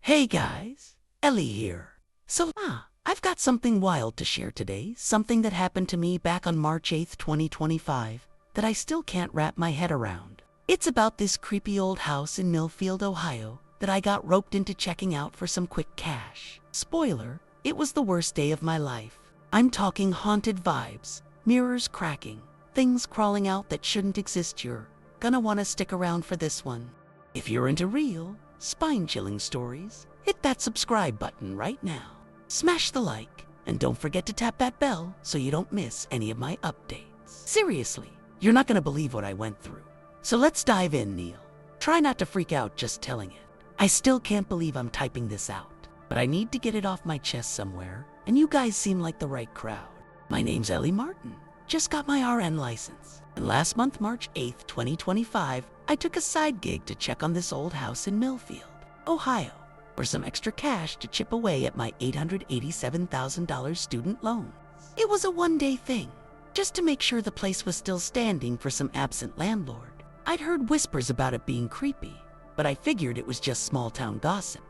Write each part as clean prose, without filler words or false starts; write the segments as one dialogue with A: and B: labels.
A: Hey guys, Ellie here. I've got something wild to share today, something that happened to me back on March 8th, 2025, that I still can't wrap my head around. It's about this creepy old house in Milfield, Ohio, that I got roped into checking out for some quick cash. Spoiler, it was the worst day of my life. I'm talking haunted vibes, mirrors cracking, things crawling out that shouldn't exist. You're gonna wanna stick around for this one. If you're into real, spine-chilling stories, hit that subscribe button right now. Smash the like, and don't forget to tap that bell so you don't miss any of my updates. Seriously, you're not gonna believe what I went through. So let's dive in, Neil. Try not to freak out just telling it. I still can't believe I'm typing this out, but I need to get it off my chest somewhere, and you guys seem like the right crowd. My name's Ellie Martin. Just got my RN license, and last month, March 8th, 2025, I took a side gig to check on this old house in Milfield, Ohio, for some extra cash to chip away at my $887,000 student loans. It was a one-day thing, just to make sure the place was still standing for some absent landlord. I'd heard whispers about it being creepy, but I figured it was just small-town gossip.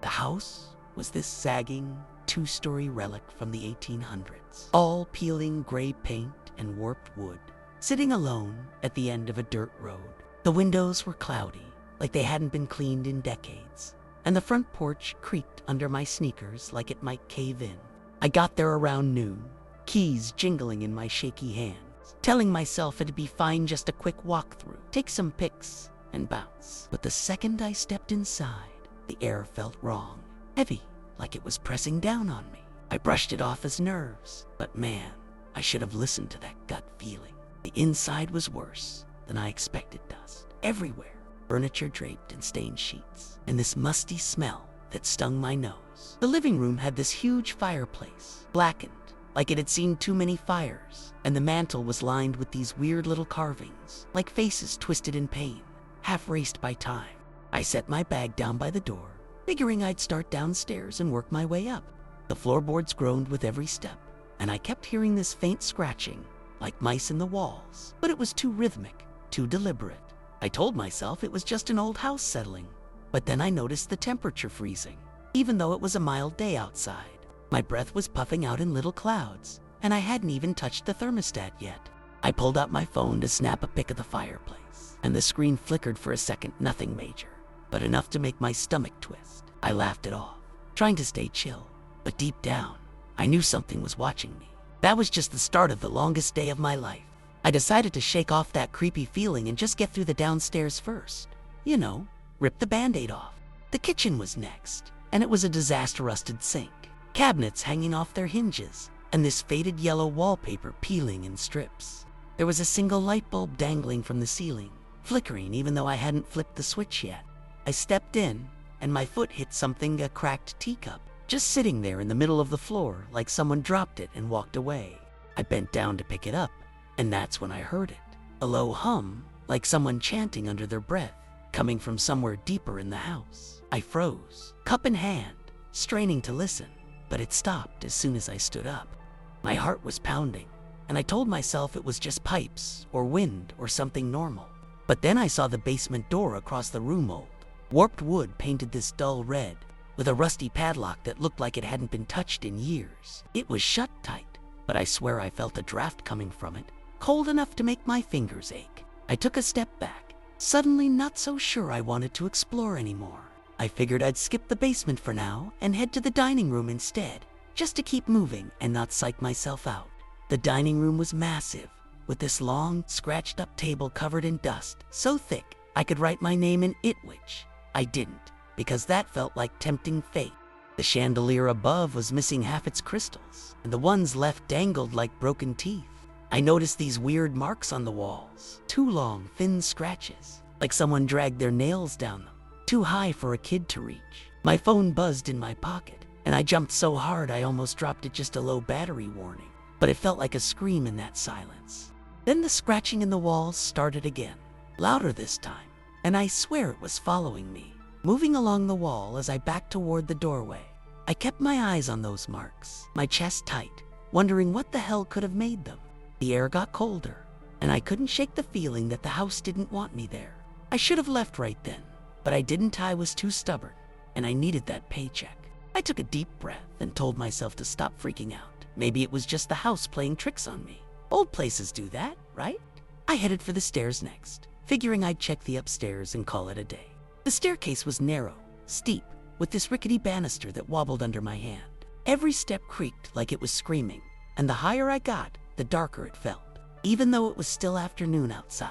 A: The house was this sagging, two-story relic from the 1800s, all peeling gray paint and warped wood, sitting alone at the end of a dirt road. The windows were cloudy, like they hadn't been cleaned in decades, and the front porch creaked under my sneakers like it might cave in. I got there around noon, keys jingling in my shaky hands, telling myself it'd be fine, just a quick walkthrough, take some pics, and bounce. But the second I stepped inside, the air felt wrong, heavy, like it was pressing down on me. I brushed it off as nerves, but man, I should have listened to that gut feeling. The inside was worse than I expected. Dust everywhere, furniture draped in stained sheets, and this musty smell that stung my nose. The living room had this huge fireplace, blackened, like it had seen too many fires, and the mantel was lined with these weird little carvings, like faces twisted in pain, half erased by time. I set my bag down by the door, figuring I'd start downstairs and work my way up. The floorboards groaned with every step, and I kept hearing this faint scratching, like mice in the walls, but it was too rhythmic, too deliberate. I told myself it was just an old house settling, but then I noticed the temperature freezing, even though it was a mild day outside. My breath was puffing out in little clouds, and I hadn't even touched the thermostat yet. I pulled out my phone to snap a pic of the fireplace, and the screen flickered for a second, nothing major, but enough to make my stomach twist. I laughed it off, trying to stay chill, but deep down, I knew something was watching me. That was just the start of the longest day of my life. I decided to shake off that creepy feeling and just get through the downstairs first. You know, rip the Band-Aid off. The kitchen was next, and it was a disaster-rusted sink, cabinets hanging off their hinges, and this faded yellow wallpaper peeling in strips. There was a single light bulb dangling from the ceiling, flickering even though I hadn't flipped the switch yet. I stepped in, and my foot hit something, a cracked teacup, just sitting there in the middle of the floor like someone dropped it and walked away. I bent down to pick it up, and that's when I heard it. A low hum, like someone chanting under their breath, coming from somewhere deeper in the house. I froze, cup in hand, straining to listen, but it stopped as soon as I stood up. My heart was pounding, and I told myself it was just pipes or wind or something normal. But then I saw the basement door across the room, old, warped wood painted this dull red, with a rusty padlock that looked like it hadn't been touched in years. It was shut tight, but I swear I felt a draft coming from it, cold enough to make my fingers ache. I took a step back, suddenly not so sure I wanted to explore anymore. I figured I'd skip the basement for now and head to the dining room instead, just to keep moving and not psych myself out. The dining room was massive, with this long, scratched-up table covered in dust, so thick I could write my name in it, which I didn't, because that felt like tempting fate. The chandelier above was missing half its crystals, and the ones left dangled like broken teeth. I noticed these weird marks on the walls, two long, thin scratches, like someone dragged their nails down them, too high for a kid to reach. My phone buzzed in my pocket, and I jumped so hard I almost dropped it, just a low battery warning, but it felt like a scream in that silence. Then the scratching in the walls started again, louder this time, and I swear it was following me, moving along the wall as I backed toward the doorway. I kept my eyes on those marks, my chest tight, wondering what the hell could have made them. The air got colder, and I couldn't shake the feeling that the house didn't want me there. I should have left right then, but I didn't. I was too stubborn. and I needed that paycheck. I took a deep breath and told myself to stop freaking out. Maybe it was just the house playing tricks on me. Old places do that, right? I headed for the stairs next, figuring I'd check the upstairs and call it a day. The staircase was narrow, steep, with this rickety banister that wobbled under my hand. Every step creaked like it was screaming, and the higher I got, the darker it felt, even though it was still afternoon outside.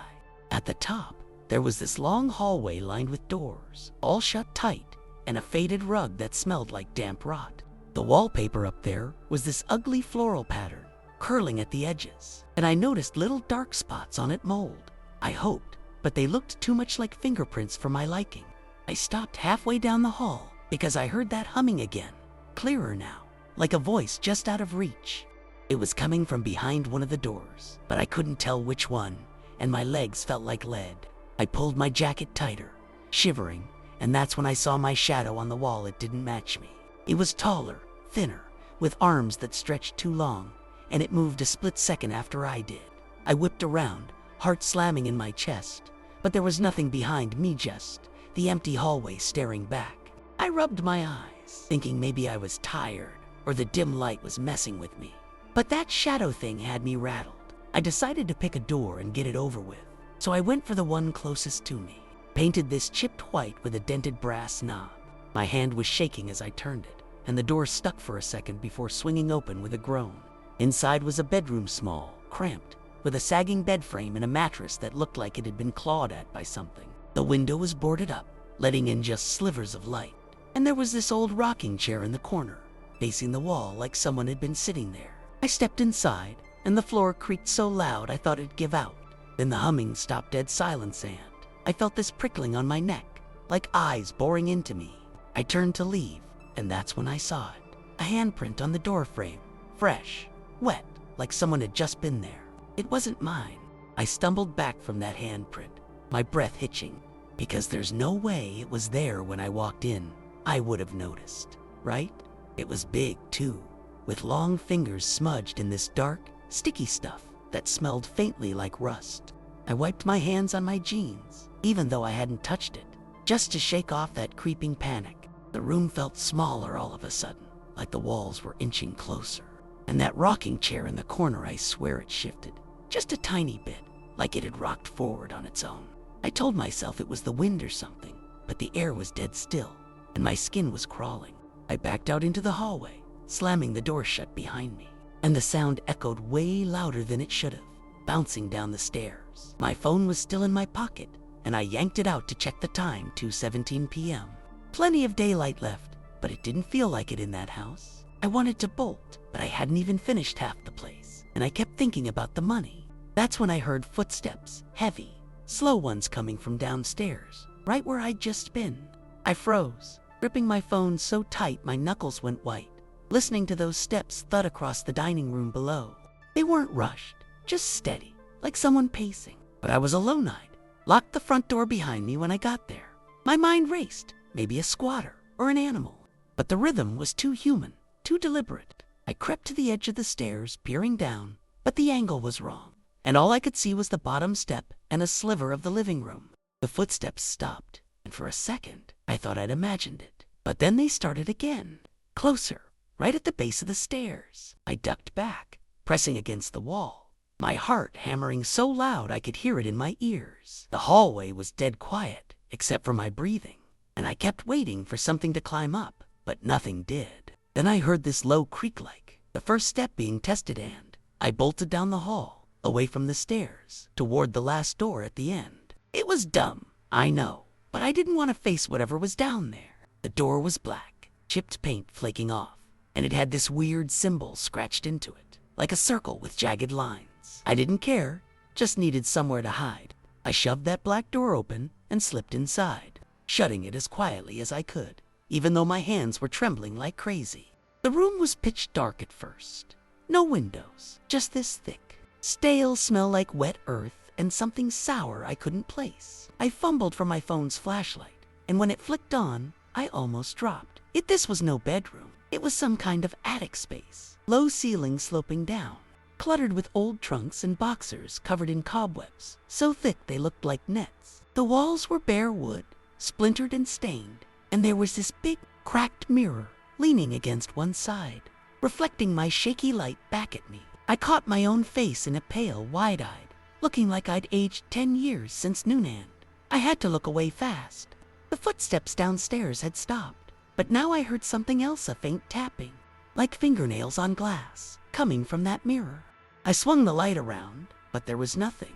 A: At the top, there was this long hallway lined with doors, all shut tight, and a faded rug that smelled like damp rot. The wallpaper up there was this ugly floral pattern, curling at the edges, and I noticed little dark spots on it mold. I hoped, but they looked too much like fingerprints for my liking. I stopped halfway down the hall because I heard that humming again, clearer now, like a voice just out of reach. It was coming from behind one of the doors, but I couldn't tell which one, and my legs felt like lead. I pulled my jacket tighter, shivering, and that's when I saw my shadow on the wall. It didn't match me. It was taller, thinner, with arms that stretched too long, and it moved a split second after I did. I whipped around, heart slamming in my chest, but there was nothing behind me, just the empty hallway staring back. I rubbed my eyes, thinking maybe I was tired or the dim light was messing with me. But that shadow thing had me rattled. I decided to pick a door and get it over with, so I went for the one closest to me, painted this chipped white with a dented brass knob. My hand was shaking as I turned it, and the door stuck for a second before swinging open with a groan. Inside was a bedroom, small, cramped, with a sagging bed frame and a mattress that looked like it had been clawed at by something. The window was boarded up, letting in just slivers of light, and there was this old rocking chair in the corner, facing the wall like someone had been sitting there. I stepped inside, and the floor creaked so loud I thought it'd give out. Then the humming stopped dead silence, and I felt this prickling on my neck, like eyes boring into me. I turned to leave, and that's when I saw it. A handprint on the door frame, fresh, wet, like someone had just been there. It wasn't mine. I stumbled back from that handprint, my breath hitching, because there's no way it was there when I walked in. I would have noticed, right? It was big, too, with long fingers smudged in this dark, sticky stuff that smelled faintly like rust. I wiped my hands on my jeans, even though I hadn't touched it, just to shake off that creeping panic. The room felt smaller all of a sudden, like the walls were inching closer. And that rocking chair in the corner, I swear it shifted, just a tiny bit, like it had rocked forward on its own. I told myself it was the wind or something, but the air was dead still, and my skin was crawling. I backed out into the hallway, slamming the door shut behind me, and the sound echoed way louder than it should have, bouncing down the stairs. My phone was still in my pocket, and I yanked it out to check the time, 2:17 p.m. Plenty of daylight left, but it didn't feel like it in that house. I wanted to bolt, but I hadn't even finished half the place, and I kept thinking about the money. That's when I heard footsteps, heavy, slow ones coming from downstairs, right where I'd just been. I froze, gripping my phone so tight my knuckles went white, listening to those steps thud across the dining room below. They weren't rushed, just steady, like someone pacing. But I was alone-eyed, locked the front door behind me when I got there. My mind raced, maybe a squatter or an animal, but the rhythm was too human, too deliberate. I crept to the edge of the stairs, peering down, but the angle was wrong, and all I could see was the bottom step and a sliver of the living room. The footsteps stopped, and for a second, I thought I'd imagined it. But then they started again, closer, right at the base of the stairs. I ducked back, pressing against the wall, my heart hammering so loud I could hear it in my ears. The hallway was dead quiet, except for my breathing, and I kept waiting for something to climb up, but nothing did. Then I heard this low creak-like, the first step being tested, and I bolted down the hall, away from the stairs, toward the last door at the end. It was dumb, I know, but I didn't want to face whatever was down there. The door was black, chipped paint flaking off, and it had this weird symbol scratched into it, like a circle with jagged lines. I didn't care, just needed somewhere to hide. I shoved that black door open and slipped inside, shutting it as quietly as I could, even though my hands were trembling like crazy. The room was pitch dark at first. No windows, just this thick, stale smell like wet earth and something sour I couldn't place. I fumbled for my phone's flashlight, and when it flicked on, I almost dropped. This was no bedroom. It was some kind of attic space, low ceiling sloping down, cluttered with old trunks and boxers covered in cobwebs, so thick they looked like nets. The walls were bare wood, splintered and stained, and there was this big, cracked mirror leaning against one side, reflecting my shaky light back at me. I caught my own face in a pale, wide-eyed, looking like I'd aged 10 years since Noonan. I had to look away fast. The footsteps downstairs had stopped, but now I heard something else, a faint tapping, like fingernails on glass, coming from that mirror. I swung the light around, but there was nothing,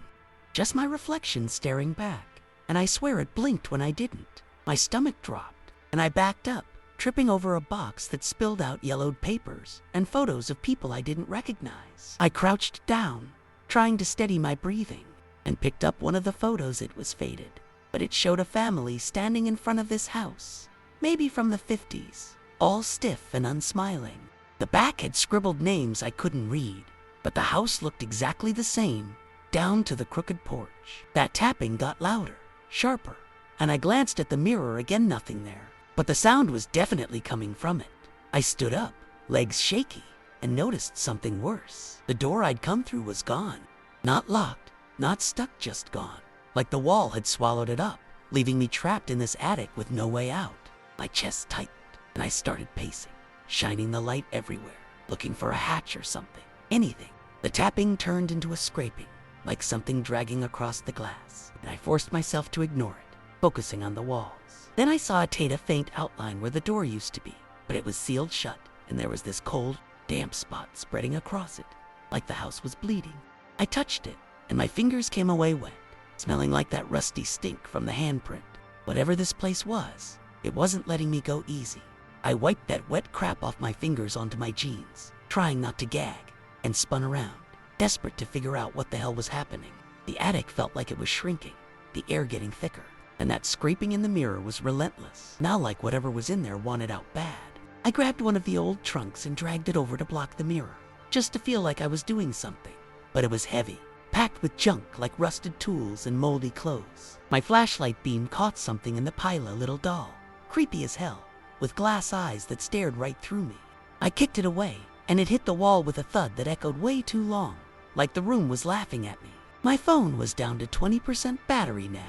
A: just my reflection staring back, and I swear it blinked when I didn't. My stomach dropped, and I backed up, tripping over a box that spilled out yellowed papers and photos of people I didn't recognize. I crouched down, trying to steady my breathing, and picked up one of the photos. It was faded, but it showed a family standing in front of this house, maybe from the 50s, all stiff and unsmiling. The back had scribbled names I couldn't read, but the house looked exactly the same, down to the crooked porch. That tapping got louder, sharper, and I glanced at the mirror again, nothing there. But the sound was definitely coming from it. I stood up, legs shaky, and noticed something worse. The door I'd come through was gone. Not locked, not stuck, just gone. Like the wall had swallowed it up, leaving me trapped in this attic with no way out. My chest tightened, and I started pacing, shining the light everywhere, looking for a hatch or something, anything. The tapping turned into a scraping, like something dragging across the glass, and I forced myself to ignore it, focusing on the walls. Then I saw a faint outline where the door used to be, but it was sealed shut, and there was this cold, damp spot spreading across it, like the house was bleeding. I touched it, and my fingers came away wet, smelling like that rusty stink from the handprint. Whatever this place was, it wasn't letting me go easy. I wiped that wet crap off my fingers onto my jeans, trying not to gag, and spun around, desperate to figure out what the hell was happening. The attic felt like it was shrinking, the air getting thicker, and that scraping in the mirror was relentless, now like whatever was in there wanted out bad. I grabbed one of the old trunks and dragged it over to block the mirror, just to feel like I was doing something. But it was heavy, packed with junk like rusted tools and moldy clothes. My flashlight beam caught something in the pile, a little doll, creepy as hell, with glass eyes that stared right through me. I kicked it away, and it hit the wall with a thud that echoed way too long, like the room was laughing at me. My phone was down to 20% battery now,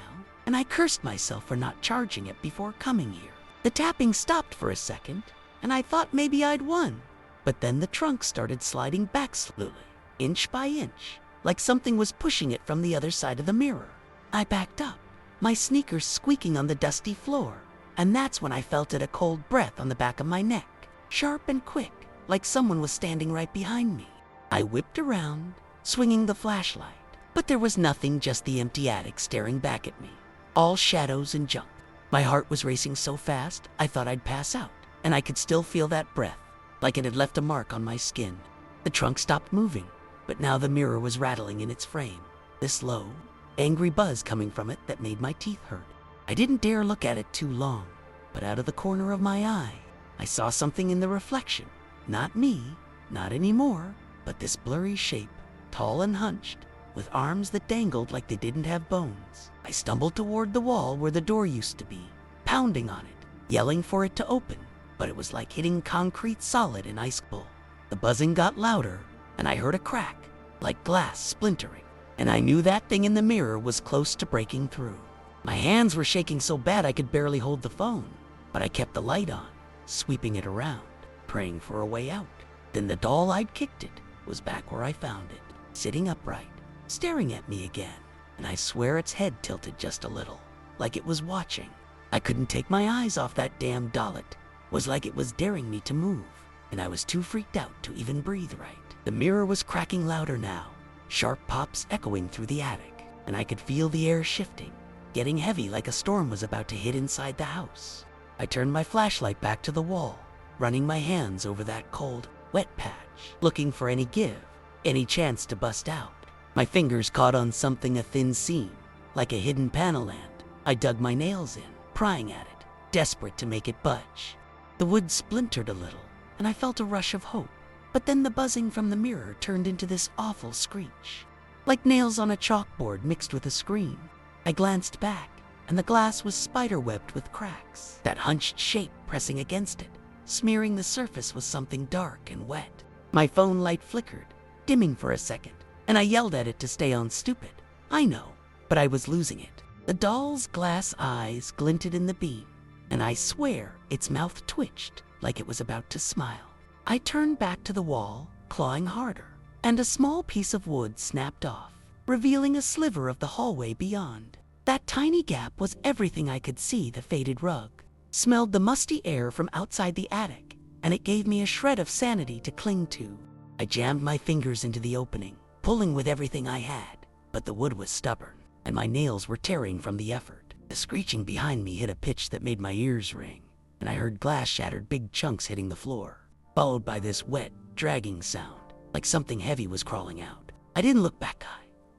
A: and I cursed myself for not charging it before coming here. The tapping stopped for a second, and I thought maybe I'd won. But then the trunk started sliding back slowly, inch by inch, like something was pushing it from the other side of the mirror. I backed up, my sneakers squeaking on the dusty floor, and that's when I felt a cold breath on the back of my neck, sharp and quick, like someone was standing right behind me. I whipped around, swinging the flashlight, but there was nothing, just the empty attic staring back at me. All shadows and junk. My heart was racing so fast, I thought I'd pass out, and I could still feel that breath, like it had left a mark on my skin. The trunk stopped moving, but now the mirror was rattling in its frame, this low, angry buzz coming from it that made my teeth hurt. I didn't dare look at it too long, but out of the corner of my eye, I saw something in the reflection. Not me, not anymore, but this blurry shape, tall and hunched, with arms that dangled like they didn't have bones. I stumbled toward the wall where the door used to be, pounding on it, yelling for it to open, but it was like hitting concrete solid and ice cold. The buzzing got louder, and I heard a crack, like glass splintering, and I knew that thing in the mirror was close to breaking through. My hands were shaking so bad I could barely hold the phone, but I kept the light on, sweeping it around, praying for a way out. Then the doll I'd kicked it was back where I found it, sitting upright, staring at me again, and I swear its head tilted just a little, like it was watching. I couldn't take my eyes off that damn doll. It was like it was daring me to move, and I was too freaked out to even breathe right. The mirror was cracking louder now, sharp pops echoing through the attic, and I could feel the air shifting, getting heavy like a storm was about to hit inside the house. I turned my flashlight back to the wall, running my hands over that cold, wet patch, looking for any give, any chance to bust out. My fingers caught on something, a thin seam, like a hidden panel end. I dug my nails in, prying at it, desperate to make it budge. The wood splintered a little, and I felt a rush of hope. But then the buzzing from the mirror turned into this awful screech, like nails on a chalkboard mixed with a scream. I glanced back, and the glass was spiderwebbed with cracks, that hunched shape pressing against it, smearing the surface with something dark and wet. My phone light flickered, dimming for a second, and I yelled at it to stay on stupid. I know, but I was losing it. The doll's glass eyes glinted in the beam, and I swear its mouth twitched like it was about to smile. I turned back to the wall, clawing harder, and a small piece of wood snapped off, revealing a sliver of the hallway beyond. That tiny gap was everything I could see. The faded rug smelled the musty air from outside the attic, and it gave me a shred of sanity to cling to. I jammed my fingers into the opening, pulling with everything I had, but the wood was stubborn, and my nails were tearing from the effort. The screeching behind me hit a pitch that made my ears ring, and I heard glass shattered, big chunks hitting the floor, followed by this wet, dragging sound, like something heavy was crawling out. I didn't look back.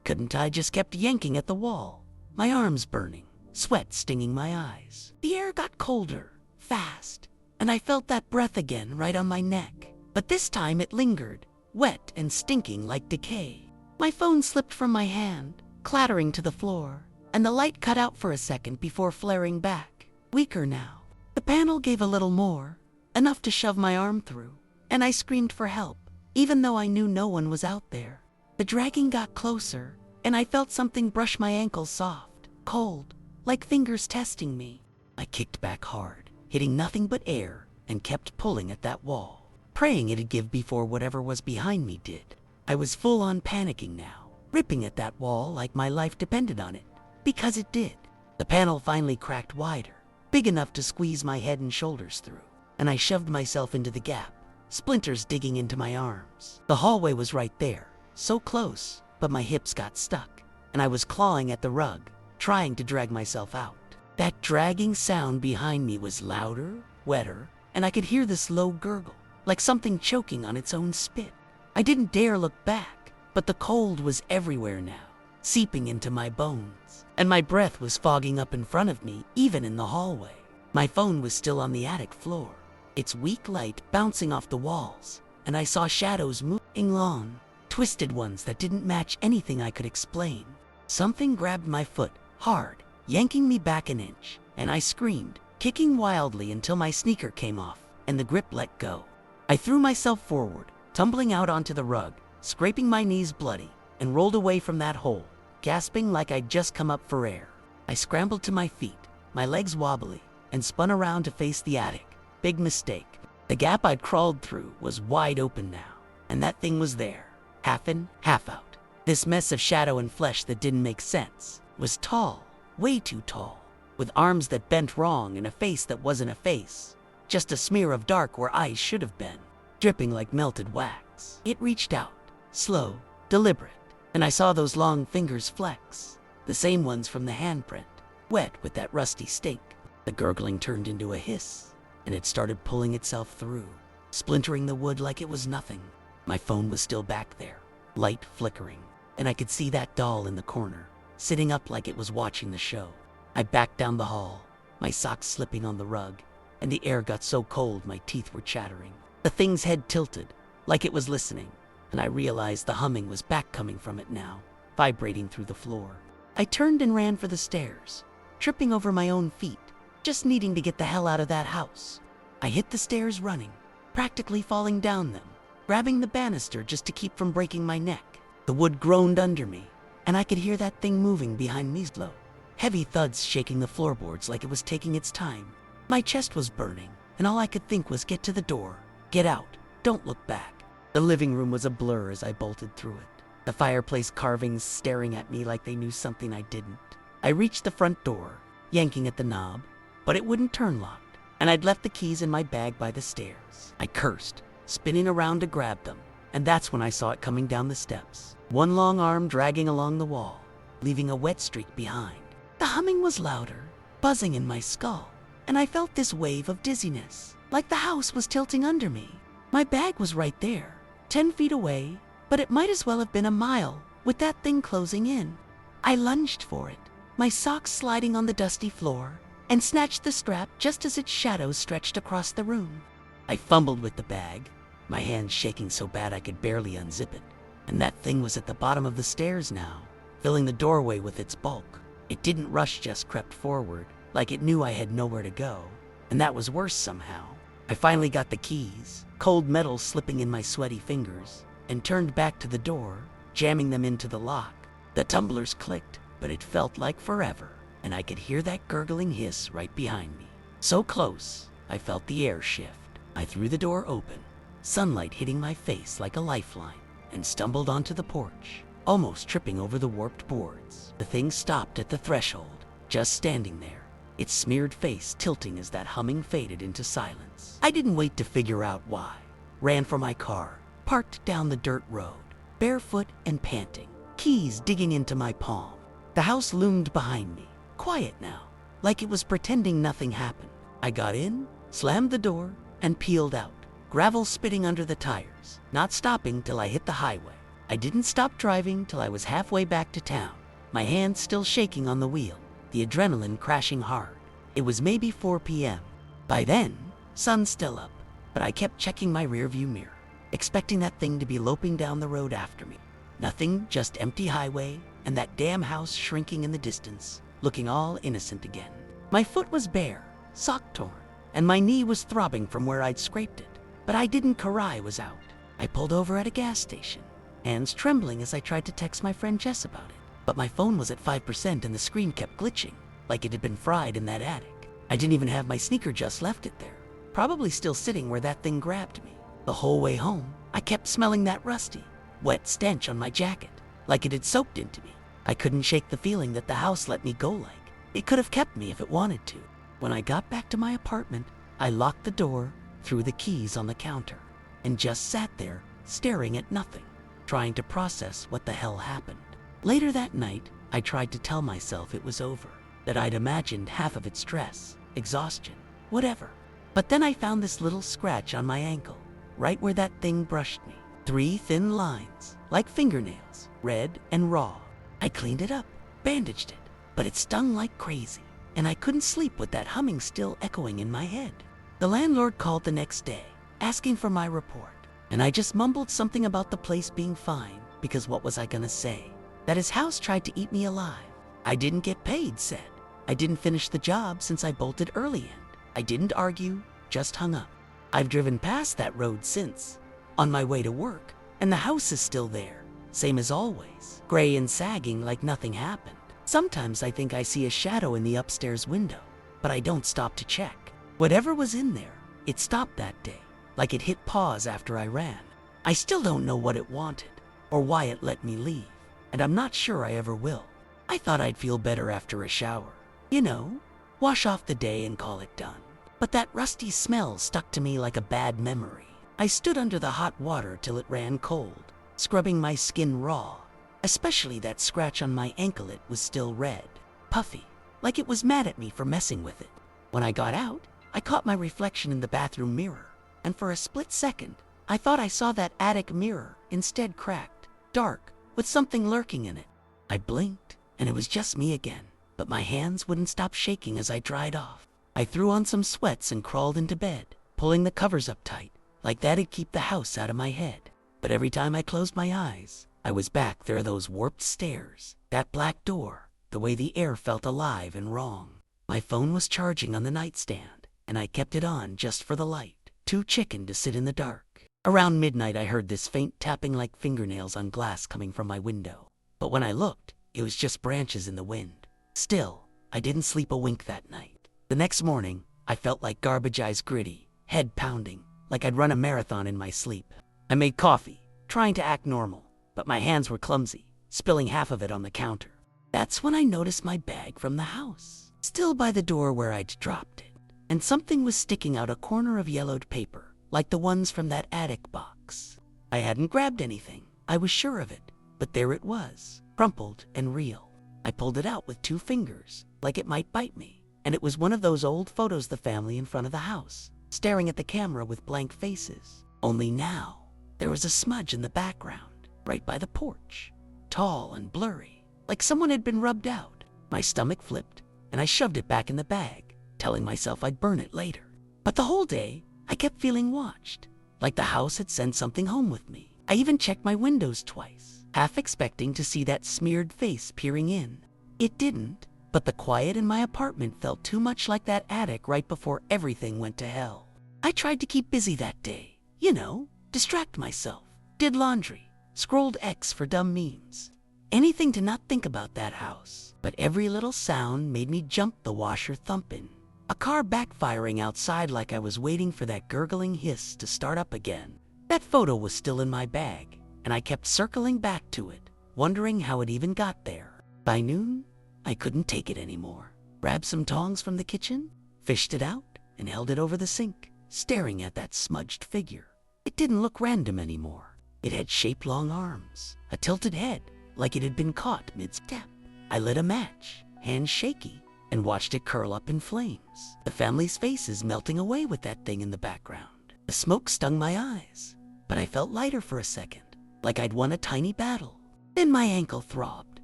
A: Couldn't I just kept yanking at the wall, my arms burning, sweat stinging my eyes. The air got colder, fast, and I felt that breath again right on my neck. But this time it lingered, wet and stinking like decay. My phone slipped from my hand, clattering to the floor, and the light cut out for a second before flaring back, weaker now. The panel gave a little more, enough to shove my arm through, and I screamed for help, even though I knew no one was out there. The dragging got closer, and I felt something brush my ankles soft, cold, like fingers testing me. I kicked back hard, hitting nothing but air, and kept pulling at that wall, praying it'd give before whatever was behind me did. I was full on panicking now, ripping at that wall like my life depended on it, because it did. The panel finally cracked wider, big enough to squeeze my head and shoulders through, and I shoved myself into the gap, splinters digging into my arms. The hallway was right there, so close, but my hips got stuck, and I was clawing at the rug, trying to drag myself out. That dragging sound behind me was louder, wetter, and I could hear this low gurgle, like something choking on its own spit. I didn't dare look back, but the cold was everywhere now, seeping into my bones, and my breath was fogging up in front of me, even in the hallway. My phone was still on the attic floor, its weak light bouncing off the walls, and I saw shadows moving on, twisted ones that didn't match anything I could explain. Something grabbed my foot, hard, yanking me back an inch, and I screamed, kicking wildly until my sneaker came off, and the grip let go. I threw myself forward, tumbling out onto the rug, scraping my knees bloody, and rolled away from that hole, gasping like I'd just come up for air. I scrambled to my feet, my legs wobbly, and spun around to face the attic. Big mistake. The gap I'd crawled through was wide open now, and that thing was there, half in, half out. This mess of shadow and flesh that didn't make sense was tall, way too tall, with arms that bent wrong and a face that wasn't a face, just a smear of dark where eyes should have been, dripping like melted wax. It reached out, slow, deliberate, and I saw those long fingers flex, the same ones from the handprint, wet with that rusty stink. The gurgling turned into a hiss, and it started pulling itself through, splintering the wood like it was nothing. My phone was still back there, light flickering, and I could see that doll in the corner, sitting up like it was watching the show. I backed down the hall, my socks slipping on the rug, and the air got so cold my teeth were chattering. The thing's head tilted, like it was listening, and I realized the humming was back coming from it now, vibrating through the floor. I turned and ran for the stairs, tripping over my own feet, just needing to get the hell out of that house. I hit the stairs running, practically falling down them, grabbing the banister just to keep from breaking my neck. The wood groaned under me, and I could hear that thing moving behind me slow. Heavy thuds shaking the floorboards like it was taking its time. My chest was burning, and all I could think was get to the door, get out, don't look back. The living room was a blur as I bolted through it, the fireplace carvings staring at me like they knew something I didn't. I reached the front door, yanking at the knob, but it wouldn't turn locked, and I'd left the keys in my bag by the stairs. I cursed, spinning around to grab them, and that's when I saw it coming down the steps, one long arm dragging along the wall, leaving a wet streak behind. The humming was louder, buzzing in my skull, and I felt this wave of dizziness, like the house was tilting under me. My bag was right there, 10 feet away, but it might as well have been a mile with that thing closing in. I lunged for it, my socks sliding on the dusty floor, and snatched the strap just as its shadow stretched across the room. I fumbled with the bag, my hands shaking so bad I could barely unzip it, and that thing was at the bottom of the stairs now, filling the doorway with its bulk. It didn't rush, just crept forward, like it knew I had nowhere to go, and that was worse somehow. I finally got the keys, cold metal slipping in my sweaty fingers, and turned back to the door, jamming them into the lock. The tumblers clicked, but it felt like forever, and I could hear that gurgling hiss right behind me. So close, I felt the air shift. I threw the door open, sunlight hitting my face like a lifeline, and stumbled onto the porch, almost tripping over the warped boards. The thing stopped at the threshold, just standing there, its smeared face tilting as that humming faded into silence. I didn't wait to figure out why. Ran for my car, parked down the dirt road, barefoot and panting, keys digging into my palm. The house loomed behind me, quiet now, like it was pretending nothing happened. I got in, slammed the door, and peeled out, gravel spitting under the tires, not stopping till I hit the highway. I didn't stop driving till I was halfway back to town, my hands still shaking on the wheel, the adrenaline crashing hard. It was maybe 4 p.m. By then, sun's still up, but I kept checking my rearview mirror, expecting that thing to be loping down the road after me. Nothing, just empty highway and that damn house shrinking in the distance, looking all innocent again. My foot was bare, sock torn, and my knee was throbbing from where I'd scraped it, but I didn't care I was out. I pulled over at a gas station, hands trembling as I tried to text my friend Jess about it. But my phone was at 5% and the screen kept glitching, like it had been fried in that attic. I didn't even have my sneaker, just left it there, probably still sitting where that thing grabbed me. The whole way home, I kept smelling that rusty, wet stench on my jacket, like it had soaked into me. I couldn't shake the feeling that the house let me go, like it could have kept me if it wanted to. When I got back to my apartment, I locked the door, threw the keys on the counter, and just sat there, staring at nothing, trying to process what the hell happened. Later that night, I tried to tell myself it was over, that I'd imagined half of its stress, exhaustion, whatever. But then I found this little scratch on my ankle, right where that thing brushed me. 3 thin lines, like fingernails, red and raw. I cleaned it up, bandaged it, but it stung like crazy, and I couldn't sleep with that humming still echoing in my head. The landlord called the next day, asking for my report, and I just mumbled something about the place being fine, because what was I gonna say? That his house tried to eat me alive. I didn't get paid, said. I didn't finish the job since I bolted early, and I didn't argue, just hung up. I've driven past that road since, on my way to work, and the house is still there, same as always, gray and sagging like nothing happened. Sometimes I think I see a shadow in the upstairs window, but I don't stop to check. Whatever was in there, it stopped that day, like it hit pause after I ran. I still don't know what it wanted, or why it let me leave, and I'm not sure I ever will. I thought I'd feel better after a shower. You know, wash off the day and call it done. But that rusty smell stuck to me like a bad memory. I stood under the hot water till it ran cold, scrubbing my skin raw. Especially that scratch on my anklet was still red, puffy, like it was mad at me for messing with it. When I got out, I caught my reflection in the bathroom mirror, and for a split second, I thought I saw that attic mirror, instead cracked, dark, with something lurking in it. I blinked, and it was just me again, but my hands wouldn't stop shaking as I dried off. I threw on some sweats and crawled into bed, pulling the covers up tight, like that'd keep the house out of my head. But every time I closed my eyes, I was back there, those warped stairs, that black door, the way the air felt alive and wrong. My phone was charging on the nightstand, and I kept it on just for the light, too chicken to sit in the dark. Around midnight, I heard this faint tapping like fingernails on glass coming from my window. But when I looked, it was just branches in the wind. Still, I didn't sleep a wink that night. The next morning, I felt like garbage eyes gritty, head pounding, like I'd run a marathon in my sleep. I made coffee, trying to act normal, but my hands were clumsy, spilling half of it on the counter. That's when I noticed my bag from the house, still by the door where I'd dropped it, and something was sticking out a corner of yellowed paper, like the ones from that attic box. I hadn't grabbed anything, I was sure of it, but there it was, crumpled and real. I pulled it out with 2 fingers, like it might bite me. And it was one of those old photos, the family in front of the house, staring at the camera with blank faces. Only now, there was a smudge in the background, right by the porch, tall and blurry, like someone had been rubbed out. My stomach flipped, and I shoved it back in the bag, telling myself I'd burn it later. But the whole day, I kept feeling watched, like the house had sent something home with me. I even checked my windows twice, half expecting to see that smeared face peering in. It didn't. But the quiet in my apartment felt too much like that attic right before everything went to hell. I tried to keep busy that day, you know, distract myself, did laundry, scrolled X for dumb memes. Anything to not think about that house. But every little sound made me jump, the washer thumping, A car backfiring outside like I was waiting for that gurgling hiss to start up again. That photo was still in my bag, and I kept circling back to it, wondering how it even got there. By noon, I couldn't take it anymore. Grabbed some tongs from the kitchen, fished it out, and held it over the sink, staring at that smudged figure. It didn't look random anymore. It had shape-long arms, a tilted head, like it had been caught mid-step. I lit a match, hands shaky, and watched it curl up in flames. The family's faces melting away with that thing in the background. The smoke stung my eyes, but I felt lighter for a second, like I'd won a tiny battle. Then my ankle throbbed,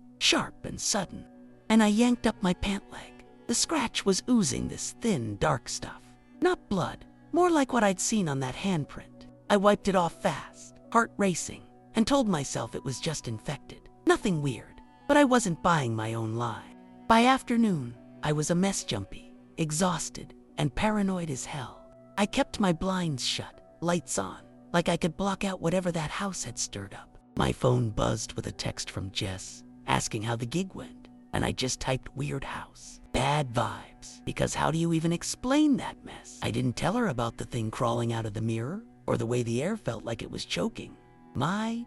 A: sharp and sudden, and I yanked up my pant leg. The scratch was oozing this thin, dark stuff. Not blood, more like what I'd seen on that handprint. I wiped it off fast, heart racing, and told myself it was just infected. Nothing weird, but I wasn't buying my own lie. By afternoon, I was a mess jumpy, exhausted, and paranoid as hell. I kept my blinds shut, lights on, like I could block out whatever that house had stirred up. My phone buzzed with a text from Jess, asking how the gig went, and I just typed weird house. Bad vibes, because how do you even explain that mess? I didn't tell her about the thing crawling out of the mirror, or the way the air felt like it was choking.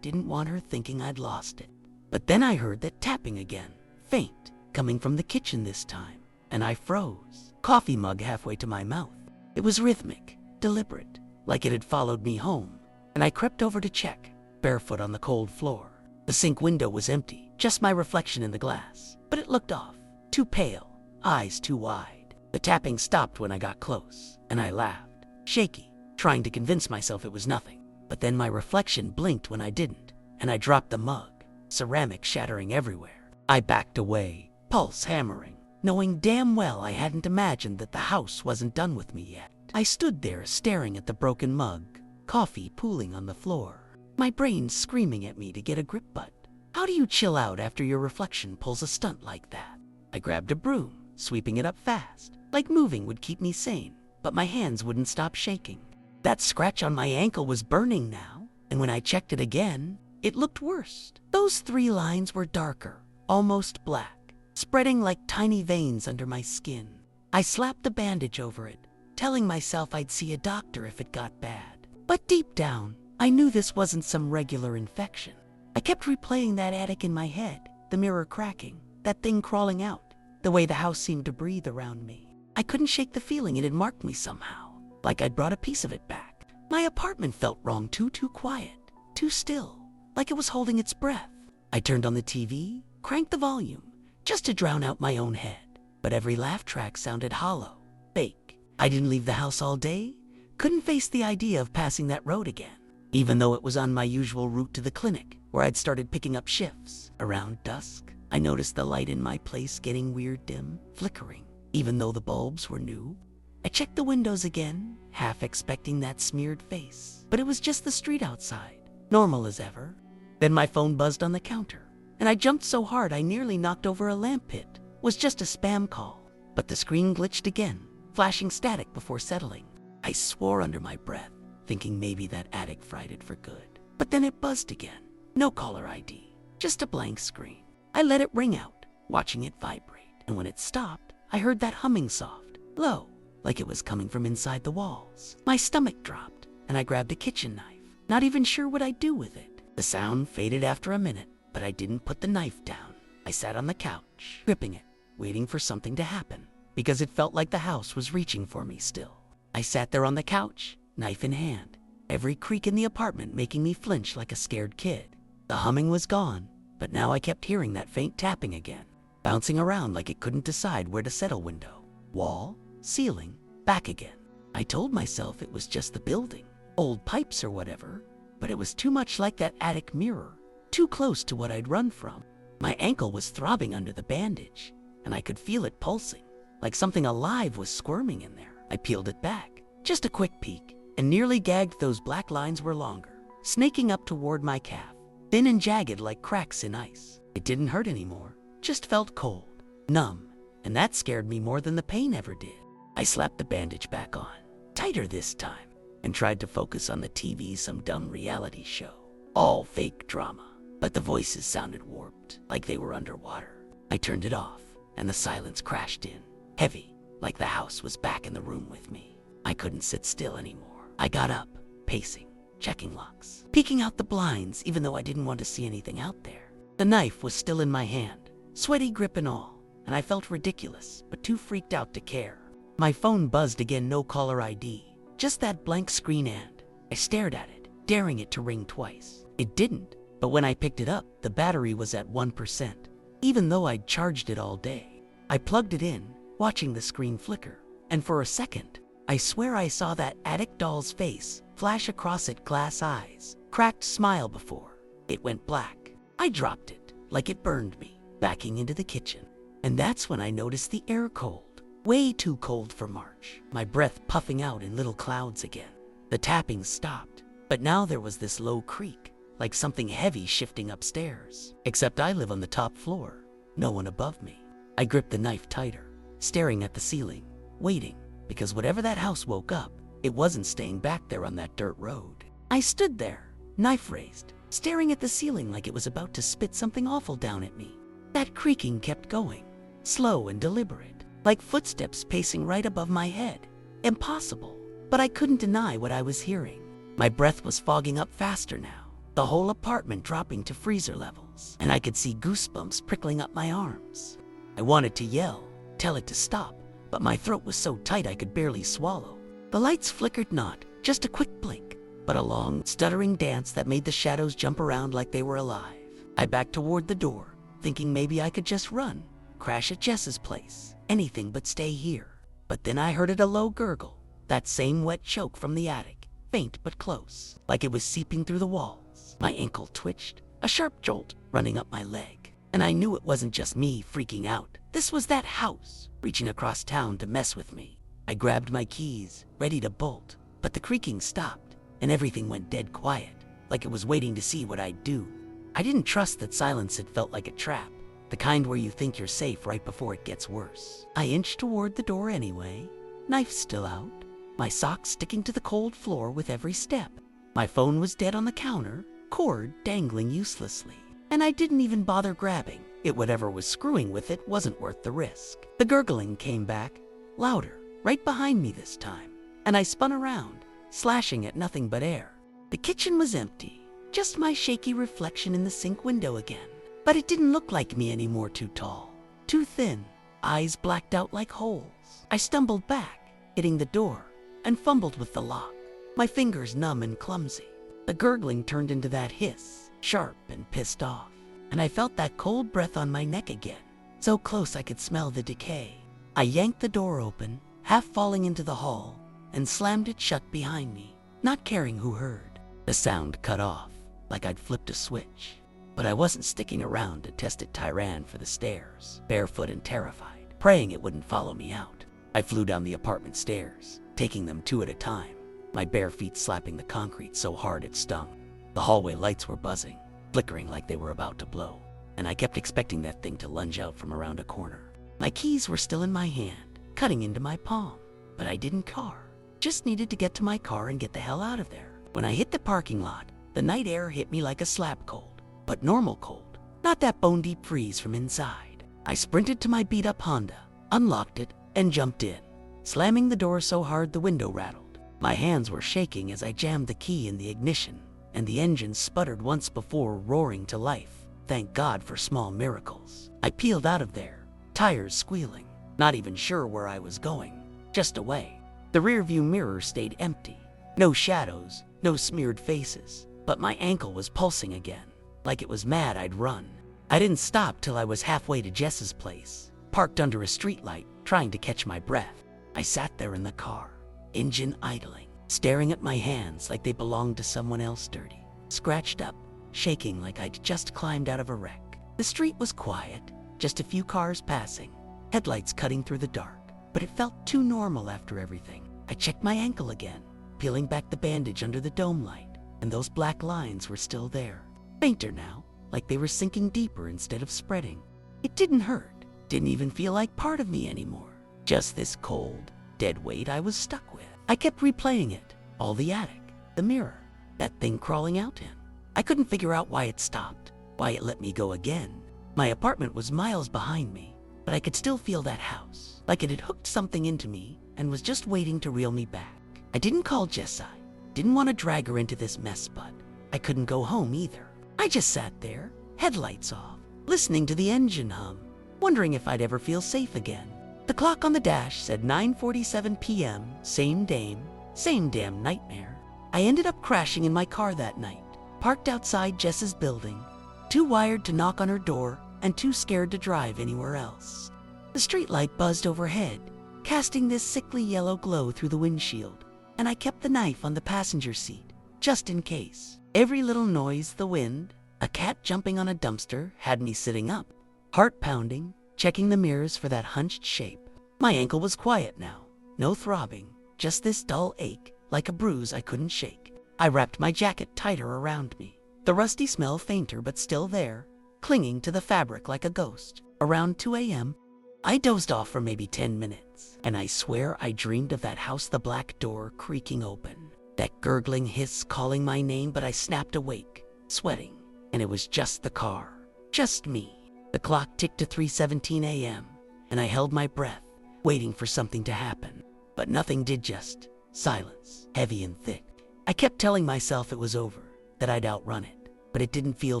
A: Didn't want her thinking I'd lost it. But then I heard that tapping again, faint, coming from the kitchen this time, and I froze, coffee mug halfway to my mouth. It was rhythmic, deliberate, like it had followed me home, and I crept over to check, barefoot on the cold floor. The sink window was empty, just my reflection in the glass, but it looked off, too pale, eyes too wide. The tapping stopped when I got close, and I laughed, shaky, trying to convince myself it was nothing. But then my reflection blinked when I didn't, and I dropped the mug, ceramic shattering everywhere. I backed away, pulse hammering, knowing damn well I hadn't imagined that the house wasn't done with me yet. I stood there staring at the broken mug, coffee pooling on the floor, my brain screaming at me to get a grip. But how do you chill out after your reflection pulls a stunt like that? I grabbed a broom, sweeping it up fast, like moving would keep me sane, but my hands wouldn't stop shaking. That scratch on my ankle was burning now, and when I checked it again, it looked worse. Those 3 lines were darker, almost black, spreading like tiny veins under my skin. I slapped the bandage over it, telling myself I'd see a doctor if it got bad. But deep down, I knew this wasn't some regular infection. I kept replaying that attic in my head, the mirror cracking, that thing crawling out, the way the house seemed to breathe around me. I couldn't shake the feeling it had marked me somehow, like I'd brought a piece of it back. My apartment felt wrong, too quiet, too still, like it was holding its breath. I turned on the TV, cranked the volume, just to drown out my own head. But every laugh track sounded hollow, fake. I didn't leave the house all day, couldn't face the idea of passing that road again, even though it was on my usual route to the clinic, where I'd started picking up shifts. Around dusk, I noticed the light in my place getting weird dim, flickering, even though the bulbs were new. I checked the windows again, half expecting that smeared face, but it was just the street outside, normal as ever. Then my phone buzzed on the counter, and I jumped so hard I nearly knocked over a lamp pit. It was just a spam call, but the screen glitched again, flashing static before settling. I swore under my breath, thinking maybe that attic fried it for good. But then it buzzed again. No caller ID, just a blank screen. I let it ring out, watching it vibrate, and when it stopped, I heard that humming soft, low, like it was coming from inside the walls. My stomach dropped, and I grabbed a kitchen knife, not even sure what I'd do with it. The sound faded after a minute, but I didn't put the knife down. I sat on the couch, gripping it, waiting for something to happen, because it felt like the house was reaching for me still. I sat there on the couch, knife in hand, every creak in the apartment making me flinch like a scared kid. The humming was gone, but now I kept hearing that faint tapping again, bouncing around like it couldn't decide where to settle. Window, wall, ceiling, back again. I told myself it was just the building, old pipes or whatever, but it was too much like that attic mirror, too close to what I'd run from. My ankle was throbbing under the bandage, and I could feel it pulsing, like something alive was squirming in there. I peeled it back, just a quick peek, and nearly gagged. Those black lines were longer, snaking up toward my calf, thin and jagged like cracks in ice. It didn't hurt anymore, just felt cold, numb, and that scared me more than the pain ever did. I slapped the bandage back on, tighter this time, and tried to focus on the TV, some dumb reality show. All fake drama, but the voices sounded warped, like they were underwater. I turned it off, and the silence crashed in, heavy, like the house was back in the room with me. I couldn't sit still anymore. I got up, pacing, checking locks, peeking out the blinds even though I didn't want to see anything out there. The knife was still in my hand, sweaty grip and all, and I felt ridiculous, but too freaked out to care. My phone buzzed again, no caller ID, just that blank screen, and I stared at it, daring it to ring twice. It didn't, but when I picked it up, the battery was at 1%, even though I'd charged it all day. I plugged it in, watching the screen flicker, and for a second, I swear I saw that attic doll's face flash across it, glass eyes, cracked smile before it went black. I dropped it, like it burned me, backing into the kitchen. And that's when I noticed the air cold, way too cold for March, my breath puffing out in little clouds again. The tapping stopped, but now there was this low creak, like something heavy shifting upstairs. Except I live on the top floor, no one above me. I gripped the knife tighter, staring at the ceiling, waiting, because whatever that house woke up, it wasn't staying back there on that dirt road. I stood there, knife raised, staring at the ceiling like it was about to spit something awful down at me. That creaking kept going, slow and deliberate, like footsteps pacing right above my head. Impossible, but I couldn't deny what I was hearing. My breath was fogging up faster now, the whole apartment dropping to freezer levels, and I could see goosebumps prickling up my arms. I wanted to yell, tell it to stop, but my throat was so tight I could barely swallow. The lights flickered, not just a quick blink, but a long, stuttering dance that made the shadows jump around like they were alive. I backed toward the door, thinking maybe I could just run, crash at Jess's place, anything but stay here. But then I heard a low gurgle, that same wet choke from the attic, faint but close, like it was seeping through the walls. My ankle twitched, a sharp jolt running up my leg, and I knew it wasn't just me freaking out. This was that house, reaching across town to mess with me. I grabbed my keys, ready to bolt, but the creaking stopped, and everything went dead quiet, like it was waiting to see what I'd do. I didn't trust that silence. Had felt like a trap, the kind where you think you're safe right before it gets worse. I inched toward the door anyway, knife still out, my socks sticking to the cold floor with every step. My phone was dead on the counter, cord dangling uselessly, and I didn't even bother grabbing it. Whatever was screwing with it wasn't worth the risk. The gurgling came back, louder, right behind me this time, and I spun around, slashing at nothing but air. The kitchen was empty, just my shaky reflection in the sink window again. But it didn't look like me anymore, too tall, too thin, eyes blacked out like holes. I stumbled back, hitting the door, and fumbled with the lock, my fingers numb and clumsy. The gurgling turned into that hiss, sharp and pissed off, and I felt that cold breath on my neck again, so close I could smell the decay. I yanked the door open, half falling into the hall, and slammed it shut behind me, not caring who heard. The sound cut off, like I'd flipped a switch. But I wasn't sticking around to test it. I ran for the stairs, barefoot and terrified, praying it wouldn't follow me out. I flew down the apartment stairs, taking them two at a time, my bare feet slapping the concrete so hard it stung. The hallway lights were buzzing, flickering like they were about to blow, and I kept expecting that thing to lunge out from around a corner. My keys were still in my hand, cutting into my palm, but I didn't care. Just needed to get to my car and get the hell out of there. When I hit the parking lot, the night air hit me like a slap cold. But normal cold, not that bone-deep freeze from inside. I sprinted to my beat-up Honda, unlocked it, and jumped in, slamming the door so hard the window rattled. My hands were shaking as I jammed the key in the ignition, and the engine sputtered once before roaring to life. Thank God for small miracles. I peeled out of there, tires squealing, not even sure where I was going, just away. The rearview mirror stayed empty. No shadows, no smeared faces, but my ankle was pulsing again. Like it was mad I'd run. I didn't stop till I was halfway to Jess's place, parked under a streetlight, trying to catch my breath. I sat there in the car, engine idling, staring at my hands like they belonged to someone else, dirty, scratched up, shaking like I'd just climbed out of a wreck. The street was quiet, just a few cars passing, headlights cutting through the dark, but it felt too normal after everything. I checked my ankle again, peeling back the bandage under the dome light, and those black lines were still there. Fainter now, like they were sinking deeper instead of spreading. It didn't hurt, didn't even feel like part of me anymore. Just this cold, dead weight I was stuck with. I kept replaying it, all the attic, the mirror, that thing crawling out in. I couldn't figure out why it stopped, why it let me go again. My apartment was miles behind me, but I could still feel that house, like it had hooked something into me and was just waiting to reel me back. I didn't call Jess. I didn't want to drag her into this mess, but I couldn't go home either. I just sat there, headlights off, listening to the engine hum, wondering if I'd ever feel safe again. The clock on the dash said 9:47 p.m., same damn nightmare. I ended up crashing in my car that night, parked outside Jess's building, too wired to knock on her door and too scared to drive anywhere else. The streetlight buzzed overhead, casting this sickly yellow glow through the windshield, and I kept the knife on the passenger seat, just in case. Every little noise, the wind, a cat jumping on a dumpster, had me sitting up, heart pounding, checking the mirrors for that hunched shape. My ankle was quiet now, no throbbing, just this dull ache, like a bruise I couldn't shake. I wrapped my jacket tighter around me, the rusty smell fainter but still there, clinging to the fabric like a ghost. Around 2 a.m., I dozed off for maybe 10 minutes, and I swear I dreamed of that house, the black door creaking open, that gurgling hiss calling my name, but I snapped awake, sweating, and it was just the car, just me. The clock ticked to 3:17 a.m., and I held my breath, waiting for something to happen. But nothing did, just silence, heavy and thick. I kept telling myself it was over, that I'd outrun it, but it didn't feel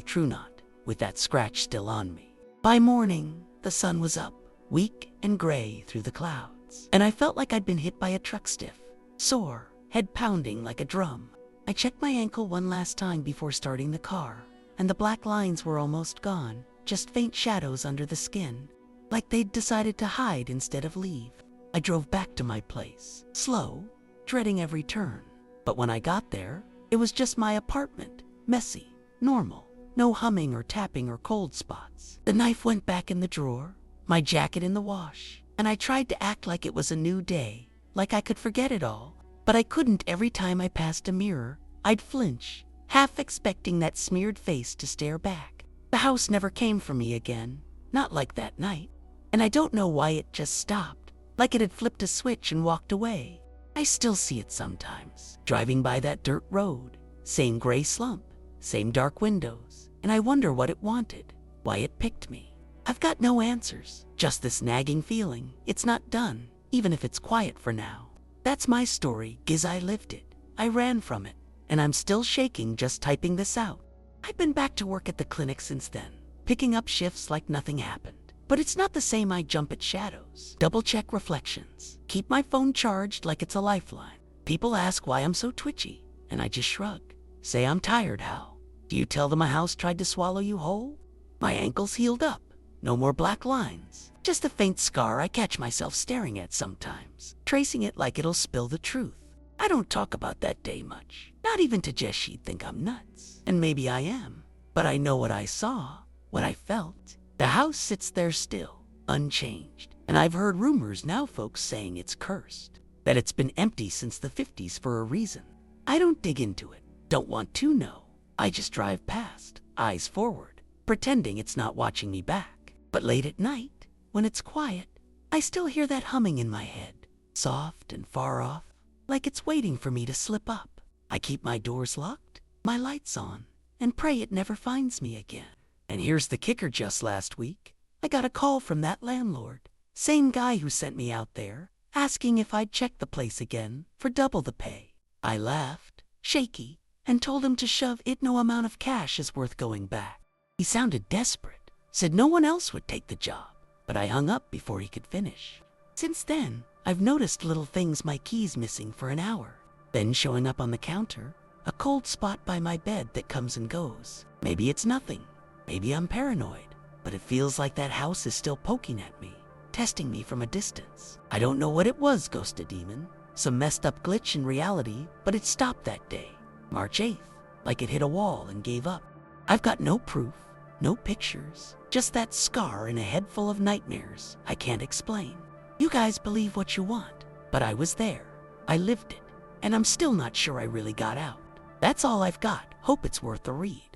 A: true, not with that scratch still on me. By morning, the sun was up, weak and gray through the clouds, and I felt like I'd been hit by a truck, stiff, sore, head pounding like a drum. I checked my ankle one last time before starting the car, and the black lines were almost gone, just faint shadows under the skin, like they'd decided to hide instead of leave. I drove back to my place, slow, dreading every turn. But when I got there, it was just my apartment, messy, normal, no humming or tapping or cold spots. The knife went back in the drawer, my jacket in the wash, and I tried to act like it was a new day, like I could forget it all. But I couldn't. Every time I passed a mirror, I'd flinch, half expecting that smeared face to stare back. The house never came for me again, not like that night. And I don't know why it just stopped, like it had flipped a switch and walked away. I still see it sometimes, driving by that dirt road, same gray slump, same dark windows, and I wonder what it wanted, why it picked me. I've got no answers, just this nagging feeling. It's not done, even if it's quiet for now. That's my story, Giz. I lived it, I ran from it, and I'm still shaking just typing this out. I've been back to work at the clinic since then, picking up shifts like nothing happened. But it's not the same. I jump at shadows, double-check reflections, keep my phone charged like it's a lifeline. People ask why I'm so twitchy, and I just shrug, say I'm tired. How? Do you tell them a house tried to swallow you whole? My ankle's healed up, no more black lines, just a faint scar I catch myself staring at sometimes, tracing it like it'll spill the truth. I don't talk about that day much, not even to Jess. She'd think I'm nuts, and maybe I am, but I know what I saw, what I felt. The house sits there still, unchanged, and I've heard rumors now, folks saying it's cursed, that it's been empty since the 50s for a reason. I don't dig into it, don't want to know. I just drive past, eyes forward, pretending it's not watching me back. But late at night, when it's quiet, I still hear that humming in my head, soft and far off, like it's waiting for me to slip up. I keep my doors locked, my lights on, and pray it never finds me again. And here's the kicker: just last week, I got a call from that landlord, same guy who sent me out there, asking if I'd check the place again for double the pay. I laughed, shaky, and told him to shove it. No amount of cash is worth going back. He sounded desperate, said no one else would take the job, but I hung up before he could finish. Since then, I've noticed little things: my keys missing for an hour, then showing up on the counter, a cold spot by my bed that comes and goes. Maybe it's nothing. Maybe I'm paranoid, but it feels like that house is still poking at me, testing me from a distance. I don't know what it was, Ghosted Demon, some messed up glitch in reality, but it stopped that day, March 8th, like it hit a wall and gave up. I've got no proof, no pictures, just that scar and a head full of nightmares I can't explain. You guys believe what you want, but I was there, I lived it, and I'm still not sure I really got out. That's all I've got. Hope it's worth a read.